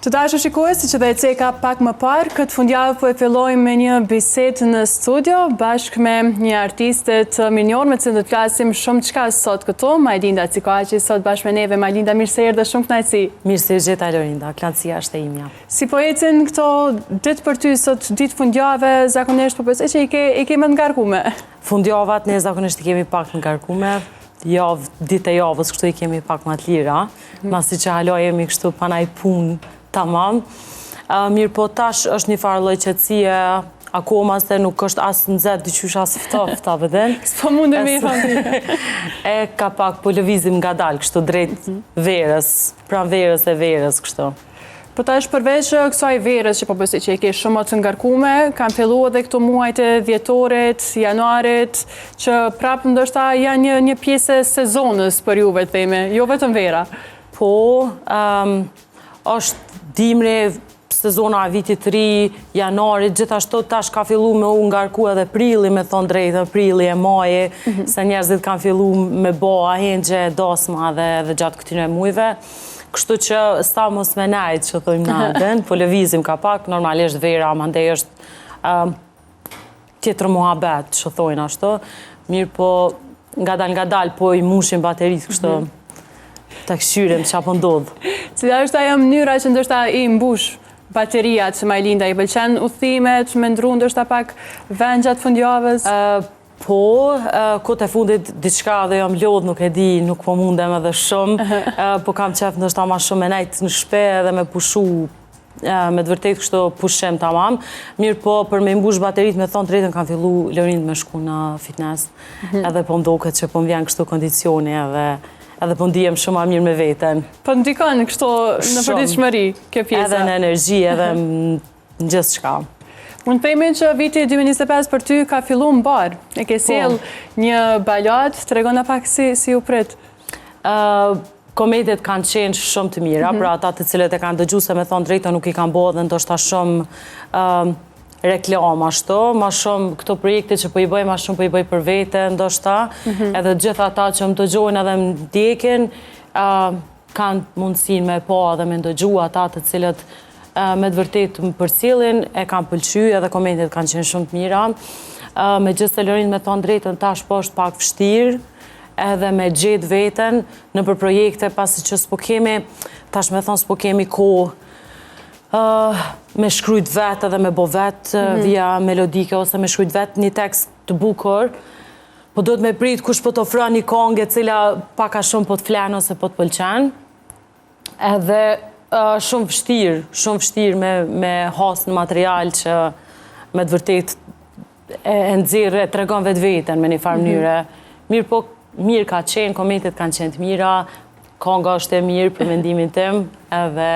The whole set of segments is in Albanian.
Të dashur shikues, siç edhe e ceka pak më parë, këtë fundjavë po e fillojmë me një bisedë në studio bashkë me një artiste të minjor me cilën do të flasim shumë çka sot këtu, Majlinda Cikoaqi, sot bashkë me neve. Majlinda, mirë se erdhe, shumë kënaqësi. Mirë se gjeta Lorinda, kënaqësia është e imja. Si po ecin këto ditë për ty sot, ditë fundjavë, zakonisht po besoj që i ke më të ngarkuar. Fundjavat ne zakonisht i kemi pak të ngarkuar. Ditë e javës kështu i kemi pak më të lira, masi që halo jemi kështu panaj punë tamam. Mirë po tash është një farë lloj qetësie, akoma se nuk është as nxehtë dyqysh as ftoftë, a vëden? S'po mundemi thonë. E ka pak po lëvizim ngadalë kështu drejt verës, pranë verës e verës kështu. Po tash përveç kësaj verës që po besoj që e ke shumë të ngarkuar, kanë filluar edhe këto muajt e dhjetorit, janarit, që prapë ndoshta janë një pjesë e sezonës për juve, theme, jo vetëm vera. Po, është dimri, sezona e vitit të ri, janarit, gjithashtu tash ka fillu me u ngarku edhe prilli, me thonë drejtë, prilli e maji, se njerëzit kanë fillu me bo ahengje, dasma dhe gjatë këtyre muajve. Kështu që sa mos me najtë që thojmë natën, po lëvizim ka pak, normalisht vera, mandej është tjetër muhabet që thojnë ashtu. Mirë po ngadal po i mushim baterit kështu të këshyrim që apo ndodhë. Cila është ajo mënyra që ndoshta i mbush bateriat që Majlinda, i pëlqen udhëtimet, me ndru ndoshta pak vend gjatë fundjavës? Po, këtë e fundit diçka dhe jam lodh, nuk e di, nuk po mundem edhe shumë, po kam qef ndoshta ma shumë me najtë në shpe edhe me pushu, me të vërtet kështu pushim tamam. Mirë po, për me mbush baterit, me thonë drejtën kam fillu Lorind me shku në fitness, edhe po mdoket që po më vjen kështu kondicioni edhe po ndihem shumë ma mirë me veten. Po ndikon kështu në përditshmëri, kjo pjesa? Edhe në energji, edhe në gjithë shka. Unë themi që viti 2025 për ty ka fillu më barë. E ke sjell një balad, të regona pak si u prit? Komediet kanë qenë shumë të mira, pra ata të cilët e kanë dëgju se me thonë drejta nuk i kanë bo dhe ndoshta shumë reklama ashtu, ma shumë këto projekte që po i bëj, ma shumë po i bëj për vete, ndoshta, edhe gjitha ata që më dëgjojnë edhe më ndjekin, kanë mundësin me po edhe me ndëgju ata të cilët me të vërtet më përcjellin, e kam pëlqy edhe komediet kanë qenë shumë të mira. Me gjithë se Lorind me thonë drejtën tash po është pak vështirë, edhe me gjetë veten në për projekte, pasi që s'po kemi, tash me thonë s'po kemi kohë me shkrujt vetë edhe me bo vetë via melodike, ose me shkrujt vetë një tekst të bukur, po do të me prit kush po të ofron një këngë e cila paka shumë po të flenë ose po të pëlqen, edhe shumë vështirë me hasë në material që me të vërtet e nxirë, e tregon vetë vetën me një farë mënyre. Mirë po, mirë ka qenë, komentet kanë qenë të mira, kënga është e mirë për mendimin tim, edhe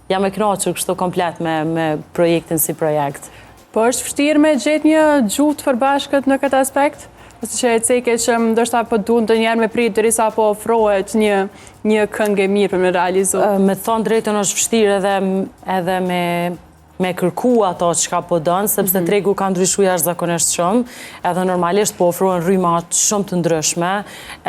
jam e kënaqur kështu komplet me projektin si projekt. Po është vështirë me gjetë një gjuhë të përbashkët në këtë aspekt? Ose që e ceke që ndoshta po duhet ndonjëherë me prit derisa po ofrohet një këngë e mirë për me realizu? Me thonë drejtën është vështirë edhe me kërku ato çka po dënë, sepse tregu ka ndryshu jashtëzakonisht shumë, edhe normalisht po ofrohen rryma shumë të ndryshme,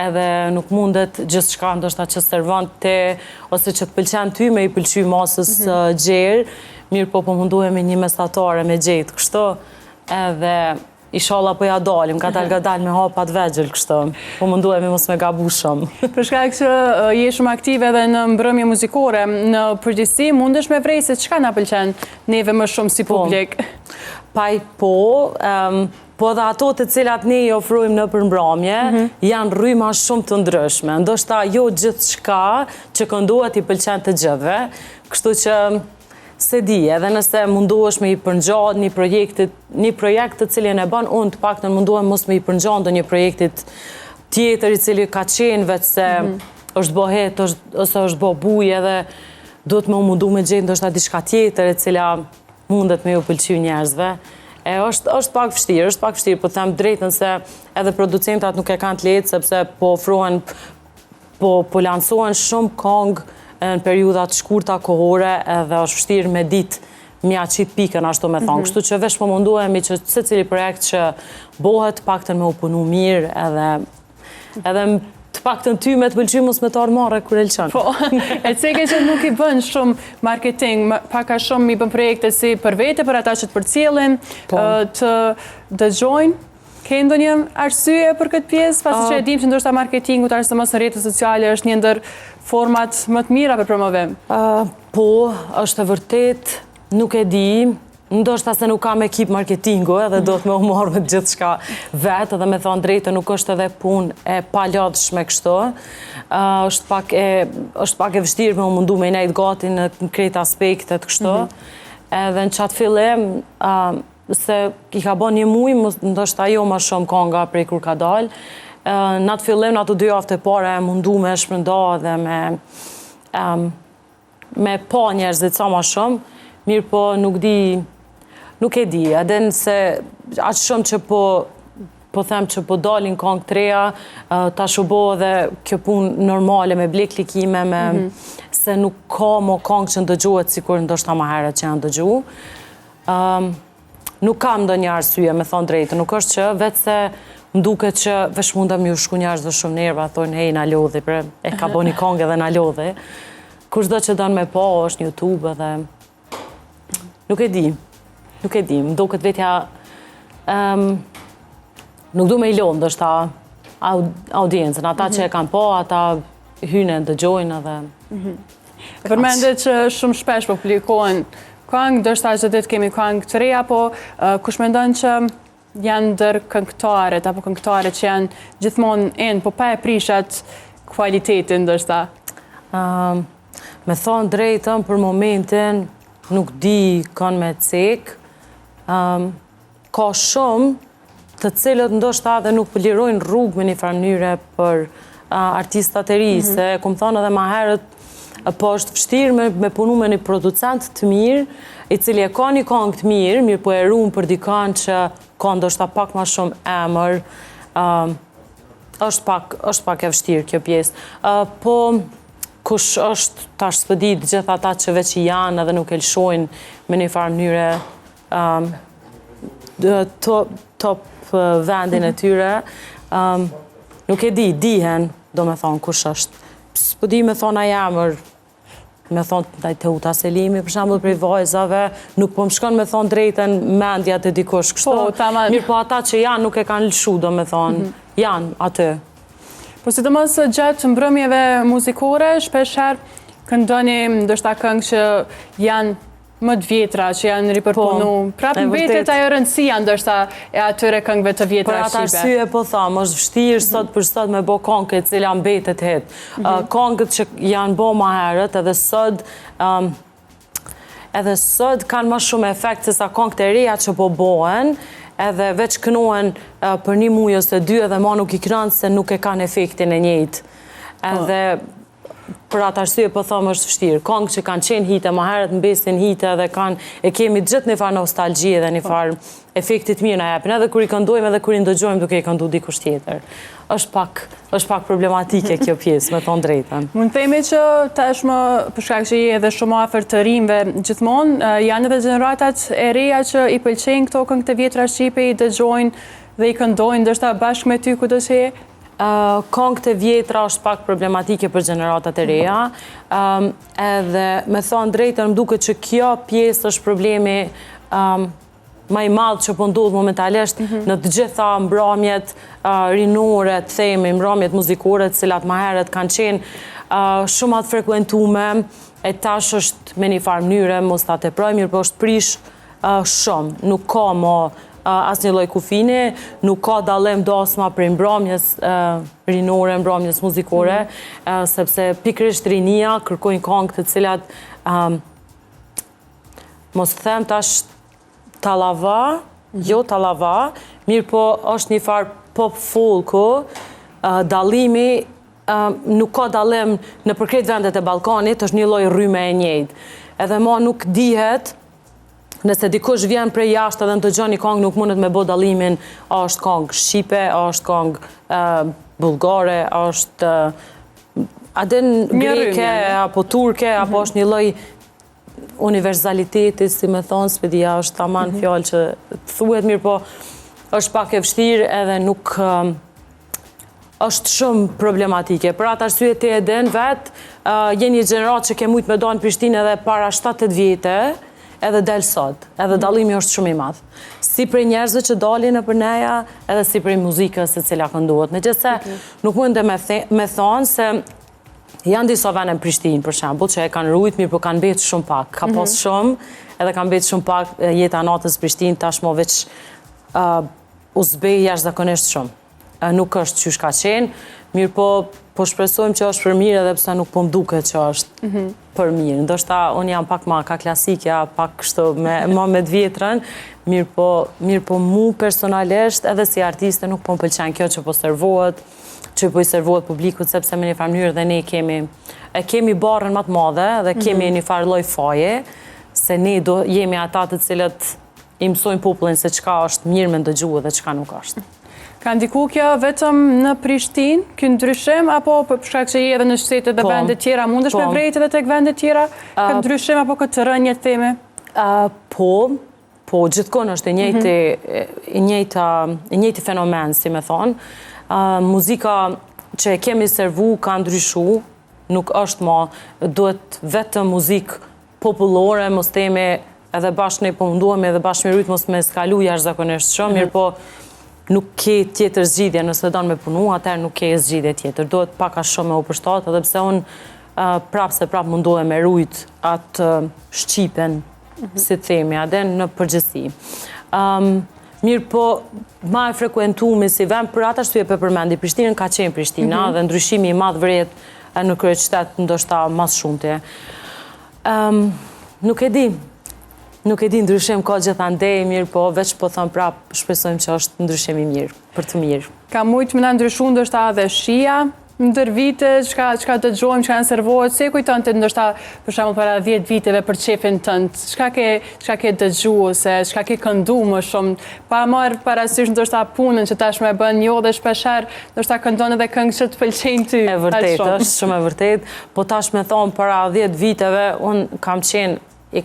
edhe nuk mundet gjithçka ndoshta që servon te ose që të pëlqen ty me i pëlqy masës gjerë, mirë po munduhemi një mesatare me gjetë kështu, edhe inshallah po ja dalim, gadal me hapat vegjël kështu, po munduhemi mos me gabu shumë. Për shkak që je shumë aktive edhe në mbrëmje muzikore, në përgjithësi mundesh me vrej se çka na pëlqen neve më shumë si publik? Po dhe ato të cilat ne i ofrojmë në përmbrëmje, janë rryma shumë të ndryshme, ndoshta jo gjithçka që këndohet i pëlqen të gjithëve, kështu që se di, edhe nëse munduesh me i përngjatë një projekt të cilin e ban, unë të paktën munduem mos me i përngjatë ndonjë projektit tjetër i cili ka qenë vetë se është bo het ose është bo buj, edhe do të më mundu me gjetë ndoshta diçka tjetër e cila mundet me ju pëlqy njerëzve. Është pak vështirë, po them drejtën se edhe producentat nuk e kanë të lehtë sepse po ofrohen, po lansohen shumë këngë në periudat shkurta kohore, edhe është vështirë me ditë mja qitë pikën ashtu me thonë. Kështu që vesh po munduhemi që secili projekt që bohet paktën me u punu mirë, edhe të paktën ty me të pëlqy mos me të armarë kur elçon. Po, e ceke që nuk i bën shumë marketing, paka shumë i bën projekte si për vete, për ata që të përcjellin, të dëgjojnë. Ke ndonjë arsye për këtë pjesë, pasi që e dim që ndoshta marketingu të mos në rrjetet sociale është një ndër format më të mira për promovim? Po, është e vërtet, nuk e di, ndoshta se nuk kam ekip marketingu edhe do të me u marrë me gjithë shka vetë edhe me thonë drejtë nuk është edhe pun e palodhshme kështu. është pak e vështirë me u mundu me i nejtë gati në krejt aspektet kështu. Edhe në qatë fillim, se i ka bon një muj, ndoshta jo ma shumë konga prej kur ka dalë. Në atë fillim, në atë 2 javë të pare, mundu me shpërnda dhe me pa njerëzit sa ma shumë, mirë po nuk e di, edhe nëse aqë shumë që po them që po dalin kongë të reja, ta shubo dhe kjo pun normale me ble klikime, se nuk ka mo kongë që ndëgjuhet si kur ndoshta ma herët që janë ndëgju. Nuk kam do një arsye, me thonë drejtë, nuk është që vetë se mduke që vesh mundam ju shku njerëz dhe shumë nerva, thonë hej na lodhi, e ka bo një kongë edhe na lodhi. Kur çdo që donë me po, është një YouTube edhe... Nuk e di, më duket vetja... Nuk du me i lodhë, ndështë audiencën, ata që e kanë po, ata hyne dëgjojnë edhe... Përmendet që shumë shpesh po publikohen këngë, dërsta që ditë kemi këngë të reja, po kush mendon që janë ndër këngëtarët, apo këngëtarët që janë gjithmonë enë, po pa e prishat kualitetin, dërsta? Me thonë drejtën, për momentin, nuk di kanë me cek. Ka shumë të cilët ndoshta dhe nuk pëllirojnë rrugë me një farë mënyre për artistat e ri, se kom thonë edhe ma herët, po është vështirë me punu me një producent të mirë, i cili e ka një kongë të mirë, mirë po e rumë për dikan që ka ndoshta pak ma shumë emër, është pak e vështirë kjo pjesë. Po, kush është tash s'pëdit gjithë ata që veç i janë edhe nuk e lëshojnë me një farë mënyre top vendin e tyre, nuk e dihen, do me thonë kush është. S'pëdi me thonë a jamër, me thonë të Uta Selimi, për shambull prej vajzave, nuk po më shkon me thonë drejten mendja të dikush kështu, mirë po ata që janë nuk e kanë lëshu, do me thonë, janë aty. Po si të mos gjatë mbrëmjeve muzikore, shpesher këndoni ndoshta këngë që janë më të vjetra, që janë ripërpunu. Prapë në betet ajo rëndësia ndoshta e atyre këngëve të vjetra shqipe. Për atë arsye po thamë, është vështirë sot për sot me bo këngë e cila mbetet hetë. Këngët që janë bo ma herët edhe sot kanë më shumë efekt se sa këngët e reja që po bohen, edhe veç kënohen për një muj ose 2 edhe ma nuk i kranë se nuk e kanë efektin e njëjtë. Edhe për atë arsye po thomë është vështirë. Këngë që kanë qenë hite, ma herët në besin hite dhe e kemi gjithë një farë nostalgji dhe një farë efektit mirë në jepin, edhe kur i këndojmë edhe kur i ndëgjojmë duke i këndu dikush tjetër. është pak problematike kjo pjesë, me thonë drejtën. Mund të themi që tashmë, për shkak që je edhe shumë afër të rinjve gjithmonë, janë edhe gjeneratat e reja që i pëlqejnë këto këngë të vjetra shqipe, i dëgjojnë dhe i këndojnë, ndoshta bashkë me ty kudo që je? Këngët e vjetra është pak problematike për gjeneratat e reja, edhe me thonë drejtën, më duket që kjo pjesë është problemi ma i madhë që po ndodhë momentalisht në të gjitha mbrëmjet rinore, të themi, mbrëmjet muzikore, cilat ma herët kanë qenë shumë atë frekuentume, e tash është me një farë mënyre, mos ta teproj, mirë po është prish shumë, nuk ka mo asë një loj kufini, nuk ka dalem dasma për mbrëmjes rinore, mbrëmjes muzikore, sepse pikrisht rinia kërkojnë këngë të cilat mos them tash talava, jo talava, mirë po është një farë pop folku, dalimi nuk ka dalem në përkrejt vendet e Ballkanit, është një loj rryme e njëjtë. Edhe ma nuk dihet, nëse dikush vjen prej jashtë edhe në të gjë një këngë nuk mundet me bo dallimin, a është këngë shqipe, a është këngë bulgare, a është adin greke, apo turke, apo është një lloj universaliteti, si me thonë, spedia është taman fjallë që thuhet mirë, po është pak e vështirë edhe nuk është shumë problematike. Për atë arsye te e den vetë, jeni një gjenerat që ke mujt me do në Prishtinë edhe para 7-8 vjete, edhe del sot, edhe dallimi është shumë i madh. Si prej njerëzve që dalin në për neja, edhe si prej muzikës e cila këndohet. Megjithëse nuk mund me thonë se janë disa vende në Prishtinë, për shembull, që e kanë rujt mirë, por kanë mbetë shumë pak. Ka pas shumë, edhe kanë mbetë shumë pak jeta natës Prishtinë, tashmë veç u zbej jashtëzakonisht shumë. Nuk është qysh ka qenë, mirë po shpresojmë që është për mirë edhe pse nuk po m'duket që është për mirë. Ndoshta unë jam pak ma ka klasikja, pak kështu ma me të vjetrën, mirë po mu personalisht edhe si artiste nuk po m'pëlqen kjo që po servohet, që po i servohet publikut, sepse me një farë mënyrë dhe ne kemi barën më të madhe dhe kemi një farë lloj faje, se ne jemi ata të cilët i mësojnë popullin se çka është mirë me ndëgju dhe çka nuk është. Ka ndiku kjo vetëm në Prishtinë, ky ndryshim, apo për shkak që je edhe në shtetet dhe vendet tjera, mundesh me vrejt edhe tek vendet tjera, ka ndryshim apo këtë rënje theme? Po, gjithkohë është i njëjti fenomen, si me thonë. Muzika që e kemi servu ka ndryshu, nuk është ma, duhet vetëm muzikë popullore, mos teme edhe bashkë ne po munduemi edhe bashkë me rujtë mos me skalu jashtëzakonisht shumë, mirë po nuk ke tjetër zgjidhje, nëse do me punu, atëherë nuk ke zgjidhje tjetër. Duhet pak a shumë me u përshtatë, edhe pse unë prapë mundohem me rujt atë shqipen, si themi, edhe në përgjithësi. Mirë po, ma e frekuentuemi si vend, për atë arsye përmendi, Prishtinën ka qenë Prishtina, dhe ndryshimi i madh vret në kryeqytet ndoshta mas shumte. Nuk e di ndryshim ka gjithandej mirë, po veç po thëmë prapë, shpresojmë që është ndryshim i mirë, për të mirë. Ka mujt me na ndryshu ndoshta edhe shija, ndër vite, çka dëgjojmë, çka servohet, se kujton të ndoshta për shembull para 10 viteve për çefin tënd, çka ke dëgju ose çka ke këndu më shumë, pa marr parasysh ndoshta punën që tashmë e bën një dhe shpeshherë ndoshta këndon edhe këngë që të pëlqejnë ty. E vërtetë, është shumë e vërtetë, po tash me thonë para 10 viteve unë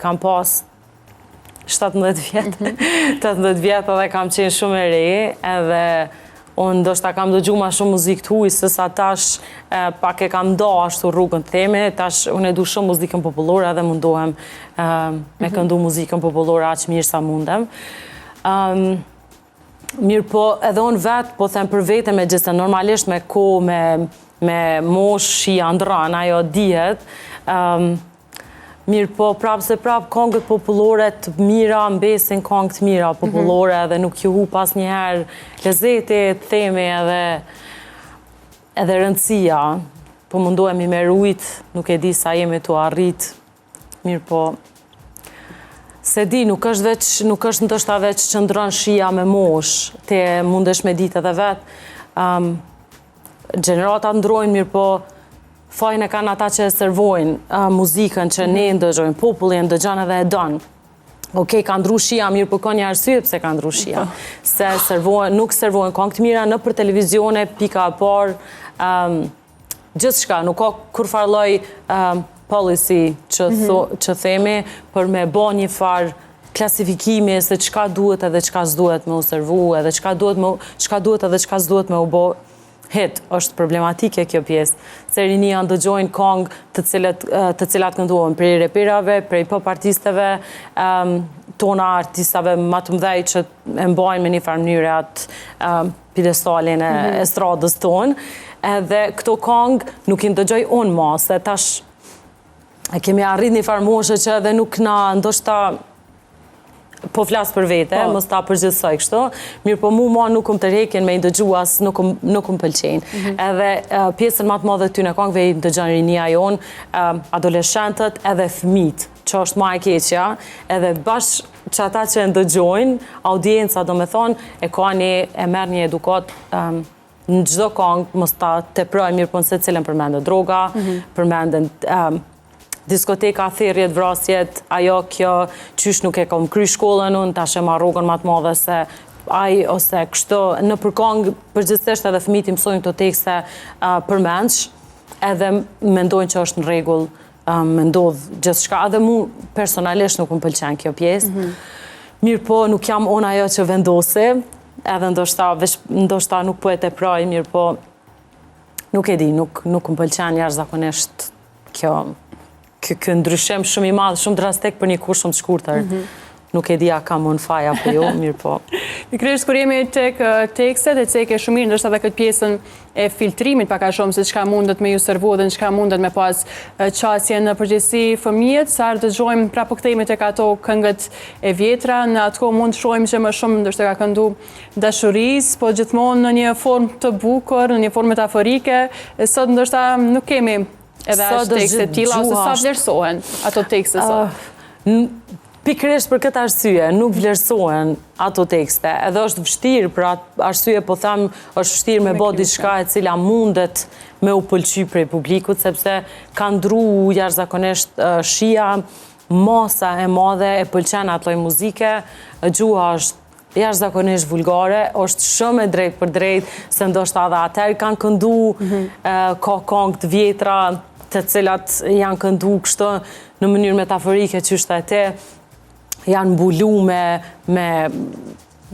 kam pas 17 vjetë, 18 vjetë edhe kam qenë shumë e re, edhe unë ndoshta kam dëgju ma shumë muzikë të huj, sësa tash pak e kam do ashtu rrugën të theme, tash unë e du shumë muzikën popullore edhe mundohem me këndu muzikën popullore aq mirë sa mundem. Mirë po edhe unë vetë, po them për vete me gjithse normalisht me me mosh shi andran, ajo dihet, mirë po prapë këngët popullore të mira, mbesin këngë të mira popullore edhe nuk ju hu pas njëherë lezeti, theme edhe rëndësia. Po mundohemi me rujt, nuk e di sa jemi të arrit, mirë po se di, nuk është ndoshta veç që ndron shia me mosh, te mundesh me ditë edhe vetë. Gjeneratat ndrojnë, mirë po fajnë e kanë ata që e servojnë muzikën që ne ndëgjojnë, popullin ndëgjon edhe e donë. Okej, ka ndru shia, mirë po ka një arsye pse ka ndru shia. Se nuk servojnë këngë të mira në për televizione, pika e parë, gjithçka, nuk ka kur farloj policy që themi për me bo një farë klasifikimi se çka duhet edhe çka s'duhet me u servu, edhe çka duhet edhe çka s'duhet me u bo hit, është problematike kjo pjesë, se rinia ndëgjojnë këngë të cilat këndohen prej reperave, prej pop artisteve, tona artistave më të mëdhej që e mbajnë me një farë mënyre atë pjedestalin e estradës tonë, edhe këto këngë nuk i ndëgjoj unë ma, se tash kemi arrit një farë moshe që edhe nuk na ndoshta po flasë për vete, mos ta përgjithsoj kështu, mirë po mu ma nuk të reken me i ndëgjuas, nuk pëlqejnë. Edhe pjesën ma të madhe ty në këngëve i ndëgjon rinia jonë, adoleshentët edhe fëmijët, që është ma e keqja, edhe bashkë që ata që ndëgjojnë, audienca do me thonë, e merr një edukat në çdo këngë, mos ta teproj mirë po nëse cilën përmendën droga, përmendën diskoteka, thirrjet, vrasjet, ajo kjo, qysh nuk e kam kry shkollën unë, tash e ma rrogën ma të madhe se ose kështu, në përkongë përgjithsisht edhe fëmijët i mësojnë këto tekste përmendsh, edhe mendojnë që është në rregull, me ndodh gjithçka, edhe mu personalisht nuk më pëlqen kjo pjesë. Mirë po, nuk jam unë ajo që vendosi, edhe ndoshta nuk po e teproj, mirë po, Nuk e di, nuk më pëlqen jashtëzakonisht kjo ndryshim shumë i madh, shumë drastik për një kohë shumë të shkurtër. Nuk e di a kam unë faj apo jo, mirë po. Pikërisht kur jemi tek tekstet, e ceke shumë mirë, ndoshta edhe këtë pjesën e filtrimit pak a shumë, se çka mundet me ju servu dhe çka mundet me pas qasje në përgjithësi fëmijët, sa dëgjojmë prapë kthehemi tek ato këngët e vjetra, në atë kohë mund të shohim që më shumë ndoshta ka këndu dashurisë, po gjithmonë në një formë të bukur, në një formë metaforike, sot ndoshta nuk kemi edhe as tekste të tilla ose sa vlerësohen ato tekste sot. Pikërisht për këtë arsye, nuk vlerësohen ato tekste, edhe është vështirë për atë arsye, po them, është vështirë me bë diçka e cila mundet me u pëlqy prej publikut, sepse ka ndru jashtëzakonisht shija, masa e madhe e pëlqen atë lloj muzike, gjuha është jashtëzakonisht vulgare, është shumë e drejtë për drejtë, se ndoshta edhe atëherë kanë këndu, ka këngë të vjetra, të cilat janë këndu kështu në mënyrë metaforike, qysh te janë mbulu me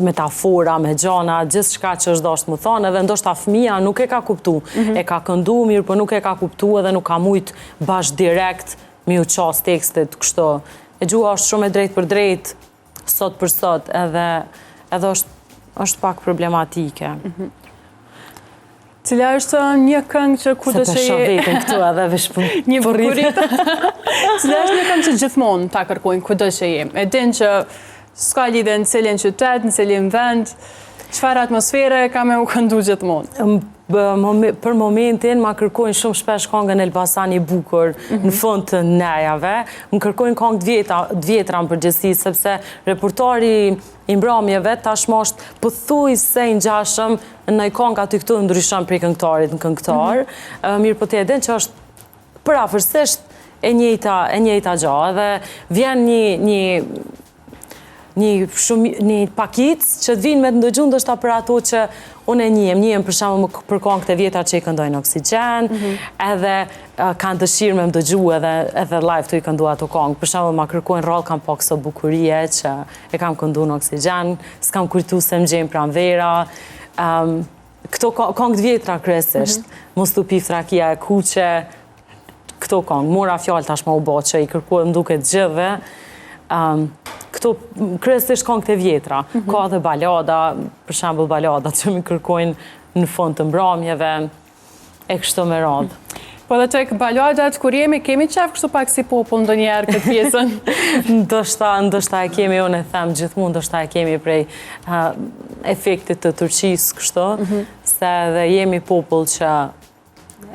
metafora, me gjana, gjithë shka që është dashtë më thonë, edhe ndoshta fëmia nuk e ka kuptu. E ka këndu mirë, për nuk e ka kuptu edhe nuk ka mujt bash direkt me u qas tekstet kështu. E gjuha është shumë e drejtë për drejtë, sot për sot, edhe është pak problematike. Cila është një këngë që ku do të Se vetën këtu edhe vesh një bukurit. Cila është një këngë që gjithmonë ta kërkojnë kudo që jem. E din që s'ka lidhje në cilin qytet, në cilin vend, çfarë atmosfere ka me u këndu gjithmonë. Për momentin ma kërkojnë shumë shpesh këngën Elbasan i bukur në fund të nejave. Më kërkojnë këngë të vjetra në përgjithësi, sepse repertori i mbrëmjeve tashmë është pothuajse i ngjashëm në një këngë aty këtu ndryshon prej këngëtarit në këngëtar. Mirë po të edhin që është përafërsisht e njëjta gjë, edhe vjen një pakicë që të vinë me të ndëgju ndoshta për ato që unë e njihem për shembull për këngët e vjetra që i këndojnë Oksigjen, edhe kanë dëshirë me më dëgju edhe live të i këndu ato këngë. Për shembull ma kërkojnë rroll kam pak sot bukurie që e kam këndu në Oksigjen, s'kam kujtu se më gjenë pranvera. Këto këngët vjetra kryesisht, mos tu pif trakia e kuqe, këto këngë, mora fjalë tashmë u bë që i kërkuar më duket gjithëve. Këto kryesisht këngët e vjetra, ka dhe balada, për shembull baladat që mi kërkojnë në fund të mbrëmjeve, e kështu me radhë. Po dhe tek baladat, kur jemi, kemi qef kështu pak si popull ndonjëherë këtë pjesën? Ndoshta e kemi, unë e them gjithmonë, ndoshta e kemi prej efektit të Turqisë kështu, se dhe jemi popull që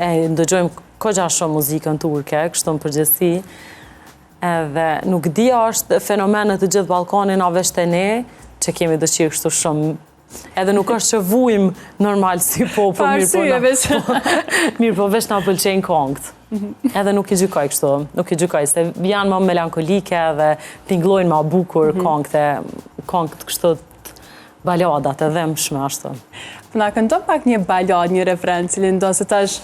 e ndëgjojmë kogja shumë muzikën turke, kështu në përgjithësi, edhe nuk dia është fenomenet të gjithë Ballkanin a veç te ne, që kemi dëshirë kështu shumë. Edhe nuk është që vujmë normal si popull, mirë po veç na pëlqejnë këngët. Edhe nuk i gjykoj kështu, nuk i gjykoj, se janë më melankolike dhe tingëllojnë më bukur këngët kështu baladat edhe më shme ashtu. Na këndon pak një balad, një refren, cilin do se tash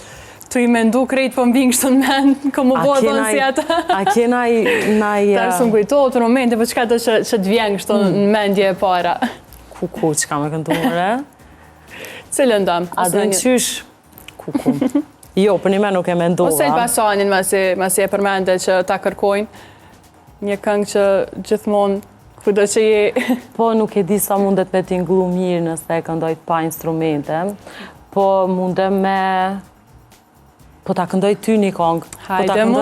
tu i mendu krejt po m'vin kështu në mend, ko më bo donë si ata. A ke naj... Tarë së m'kujtojtë në momente, po qka të që të vjen kështu në mendje e para. Kuku, që ka me këndu mëre? Cilën dam? A dhe në qysh? Kuku. Jo, për një me nuk e mendova. Ose Elbasanin, masi e përmende që ta kërkojnë. Një këngë që gjithmonë, kudo që je... Po nuk e di sa mundet me tingullu mirë nëse e këndojt pa instrumente, po mundem me... Po ta këndoj ty një këngë. Hajde mu.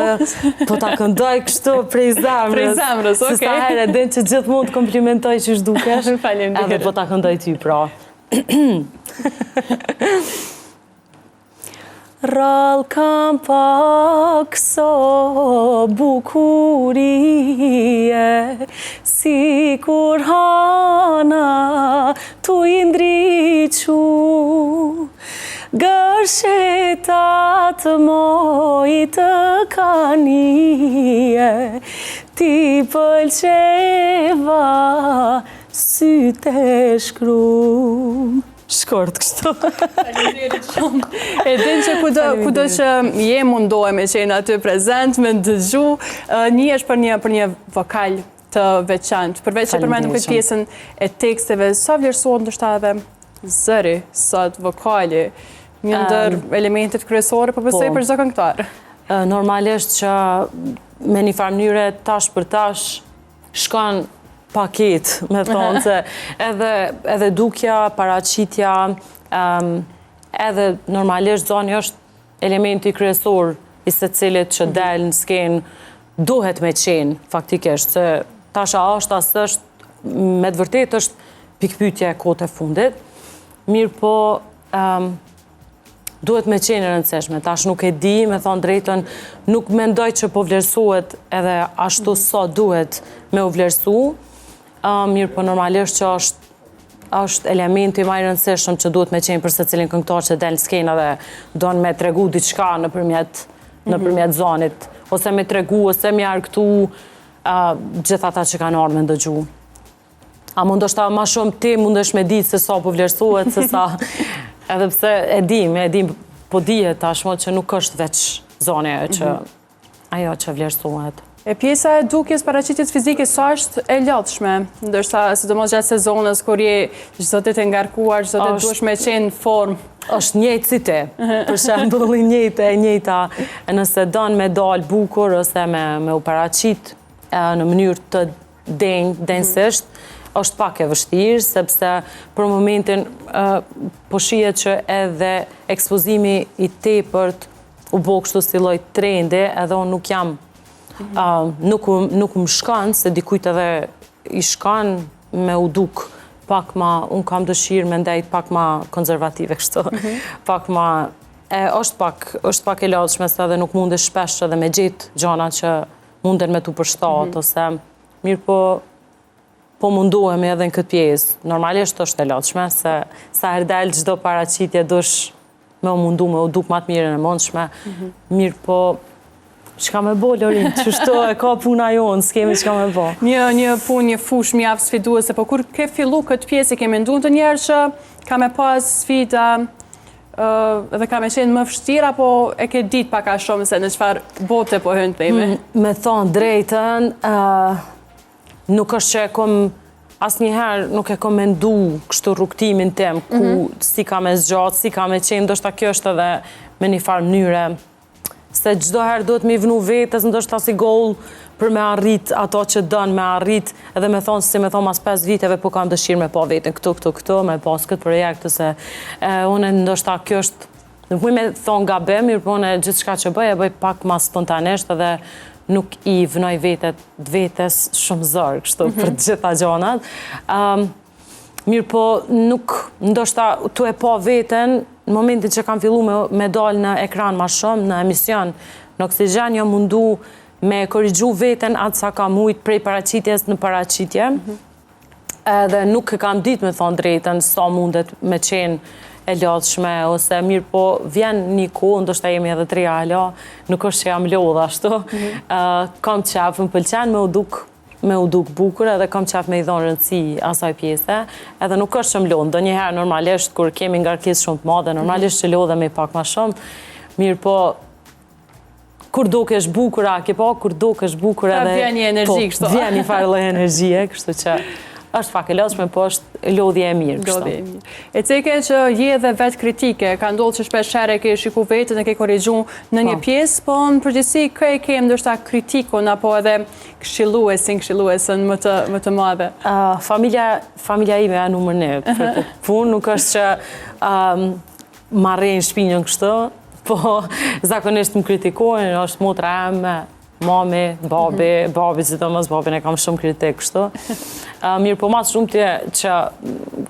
Po ta këndoj kështu prej zemrës. Prej zemrës, okej. Se sa herë din që gjithë mund të komplimentoj që shdukesh. Faleminderit. Edhe po ta këndoj ty, pra. Rall kam pak so bukurie, si kur hana tu i ndriqu. Gërshetat moj të kanie, ti pëlqeva syte shkrum. Shkort kështu. E din që kudo që je mundohemi që jenë aty prezent, me ndëgju, njesh për një vokal të veçantë. Përveç që përmendëm këtë pjesën e teksteve, sa vlerësohet ndoshta edhe zëri, sot vokali, Një ndër elementet kryesore për besoj për çdo këngëtar. Normalisht që me një farë mënyre tash për tash shkon paket, me thonë, se edhe dukja, paraqitja, edhe normalisht zoni është elementi kryesor i secilit që del në skenë, duhet me qenë faktikisht, se tash a është as është, me të vërtet është pikpyetja e kohët e fundit, mirë po duhet me qenë e rëndësishme. Tash nuk e di, me thonë drejtën, nuk mendoj që po vlerësohet edhe ashtu sa duhet me u vlerësu, mirë po normalisht që është elementi më i rëndësishëm që duhet me qenë për secilin këngëtar që del në skenë dhe don me tregu diçka nëpërmjet zonit, ose me tregu, ose me argëtu gjithë ata që kanë ardhur me ndëgju. A ndoshta më shumë ti mundesh me ditë se sa po vlerësohet, se sa edhe pse e dim, po dihet tashmë që nuk është veç zona ajo që vlerësohet. E pjesa e dukjes paraqitjes fizike sa është e lodhshme, ndërsa sidomos gjatë sezonës kur je çdo ditë e ngarkuar, çdo ditë duhesh me qenë në formë. Është njëjtë si ti, për shembull e njëjta, nëse don me dal bukur ose me u paraqit në mënyrë të denjësisht, është pak e vështirë, sepse për momentin po shihet që edhe ekspozimi i tepërt u bë kështu si lloj trendi, edhe unë nuk jam nuk më shkan, se dikujt edhe i shkan me u duk pak ma, unë kam dëshirë me ndajt pak ma konservative kështu, pak ma, është pak e lodhshme se edhe nuk mundesh shpesh edhe me gjetë gjana që munden me tu përshtat, ose mirë po mundohemi edhe në këtë pjesë. Normalisht është e lodhshme, se sa herdel çdo paraqitje dush me u mundu, me u duk ma të mirën e mundshme, mirë po çka me bo, Lorin, qështu e ka puna jonë, s'kemi çka me bo. Një punë, një fush mjaft sfiduese, po kur ke fillu këtë pjesë, kemi ndu të njerë që ka me pas sfida dhe ka me qenë më vështira, apo e ke ditë pak a shumë se në çfarë bote po hyn themi? Me thonë drejtën, nuk është që e kom, asnjëherë nuk e kom mendu kështu rrugtimin tim, ku si ka me zgjatë, si ka me qenë, ndoshta kjo është edhe me një farë mënyre, se çdo herë duhet me i vënu vetës, ndoshta si goal për me arrit ato që dën me arrit, edhe me thonë, si me thonë mas 5 viteve, po kam dëshirë me pa vetën këtu, me pas këtë projekt, se unë ndoshta kjo është, nuk më me thonë gabim, mirë po unë gjithë shka që bëj pak mas spontanisht, edhe nuk i vënoj vetes shumë zërë, kështu, për gjitha gjonat. Mirë po, nuk, ndoshta, tu e pa vetën, në momentin që kam fillu me dalë në ekran ma shumë, në emision, në Oksigen, jo mundu me korrigju veten atë sa ka mujt prej paraqitjes në paraqitje. Edhe nuk e kam ditë me thonë drejtën sa mundet me qenë e lodhshme, ose mirë po vjen një kohë, ndoshta jemi edhe 3 alo, nuk është që jam lodh ashtu. Kam qef, më pëlqen me u duk bukur, edhe kam qef me i dhonë rëndësi asaj pjese, edhe nuk është që më lodhë, do njëherë normalisht, kur kemi ngarkesë shumë të madhe, normalisht që lodhemi pak ma shumë, mirë po, kur do kesh bukur, kur do kesh bukur edhe... Vjen një energji, kështu. Vjen një farë lloj energjie, kështu që është pak e lodhshme, po është lodhje e mirë, kështu. E ceke që je dhe vetë kritike, ka ndodhur që shpesh herë ke shiku vetën e ke korrigju në një pjesë, po në përgjithësi kë e ke ndoshta kritikun apo edhe këshilluesën më të madhe? Familja ime e numër 1 për këtë punë, nuk është që marrin shpinën kështu, po zakonisht më kritikojnë, është motra eme, mami, babi sidomos, babin e kam shumë kritik kështu. Mirë po mas shumë që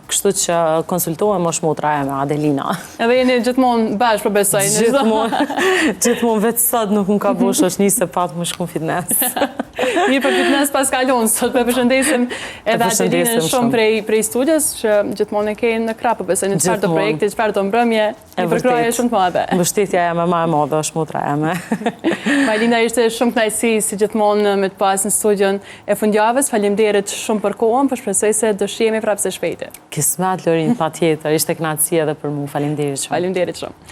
kështu që konsultohem është motra eme, Adelina. Edhe jeni gjithmonë bashkë për besoj? Gjithmonë vetë sot nuk më ka bosh është një se patë më shku fitness. Mirë për fitness pas kalon, sot për përshëndesim edhe Adelinën shumë prej studios, që gjithmonë e kejnë në krapë për besoj në qëfar të projekte, qëfar të mbrëmje, një përkraje shumë të madhe. Mbështetja eme ma e madhe është motra eme. Majlinda, ishte shumë knajsi si gjithmonë me të pas në studion e fundjavës, faleminderit shumë për kohën, për shpresoj se do shihemi prapë së shpejti. Kismet, Lorin, patjetër, ishte knajsi edhe për mu, faleminderit shumë. Faleminderit shumë.